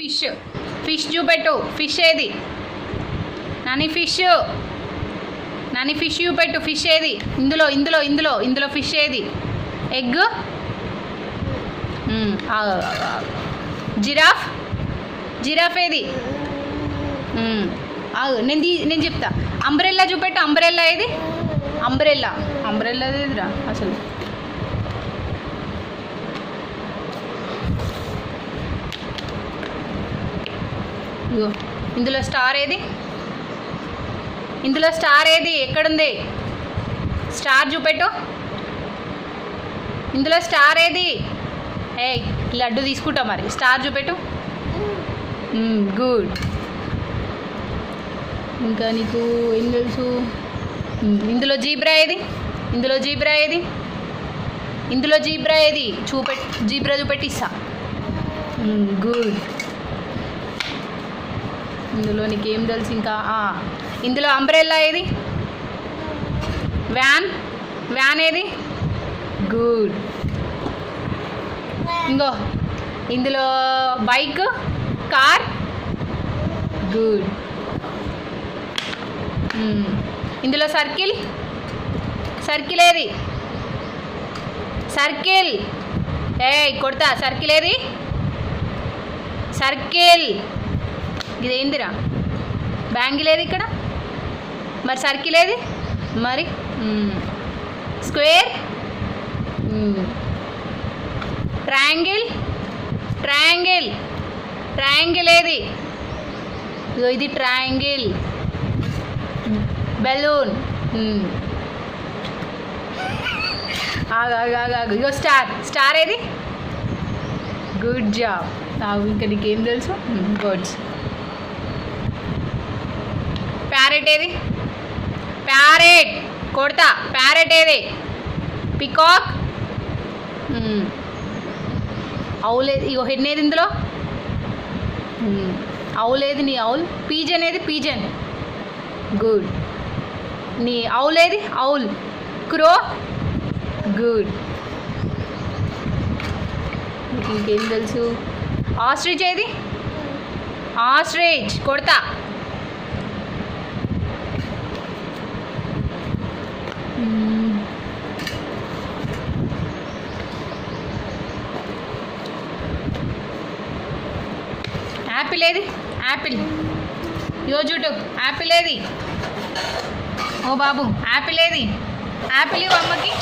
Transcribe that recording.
Fish fish చూపెట్టు. Fish ఏది Nani? Fish Nani fish చూపెట్టు. ఫిష్ ఏది? ఇందులో ఇందులో ఇందులో ఇందులో ఫిష్ ఏది? ఎగ్. జిరాఫ్. జిరాఫ్ ఏది? నేను చెప్తా. అంబ్రెల్లా చూపెట్టు. అంబ్రెల్లా ఏది? అంబ్రెల్లా. అంబ్రెల్లా ఏదిరా అసలు? ఇగో ఇందులో స్టార్ ఏది? ఇందులో స్టార్ ఏది? ఎక్కడుంది? స్టార్ చూపెట్టు. ఇందులో స్టార్ ఏది? ఏ లడ్డు తీసుకుంటా మరి. స్టార్ చూపెట్టు. గుడ్. ఇంకా నీకు ఏం తెలుసు? ఇందులో జీబ్రా ఏది? ఇందులో జీబ్రా ఏది? ఇందులో జీబ్రా ఏది? జీబ్రా చూపెట్టిస్తా. గుడ్. ఇందులో నీకేం తెలుసు ఇంకా? ఇందులో అంబ్రెల్లా ఏది? వ్యాన్. వ్యాన్ ఏది? గుడ్. ఇంకో ఇందులో బైక్. కార్. గుడ్. ఇందులో సర్కిల్. సర్కిల్ ఏది? సర్కిల్. కొడతా. సర్కిల్ ఏది? సర్కిల్. ఇదేందిరా? బ్యాంగిల్ ఏది ఇక్కడ? మరి సర్కిల్ ఏది మరి? స్క్వేర్. ట్రయాంగిల్. ట్రయాంగిల్. ట్రయాంగిల్ ఏది? ఇది ట్రయాంగిల్. బెలూన్. ఇగో స్టార్. స్టార్ ఏది? Good job. ఇంకా నీకేం తెలుసు? బర్డ్స్. ప్యారెట్ ఏది? ప్యారెట్. కొడతా. ప్యారెట్ ఏది? పికాక్. అవులేది? ఇగో హెన్ ఏది ఇందులో? అవులేది నీ? అవుల్. పీజన్ ఏది? పీజన్. గుడ్. నీ అవులేది? అవుల్. క్రో. గుడ్. ఇంకేం తెలుసు? ఆస్ట్రిచ్ ఏది? ఆస్ట్రిచ్. కొడతా. యాపిల్ ఏది? యాపిల్. యోజుటు. యాపిల్ ఏది? ఓ బాబు యాపిల్ ఏది? యాపిల్ ఇవ్వు అమ్మకి.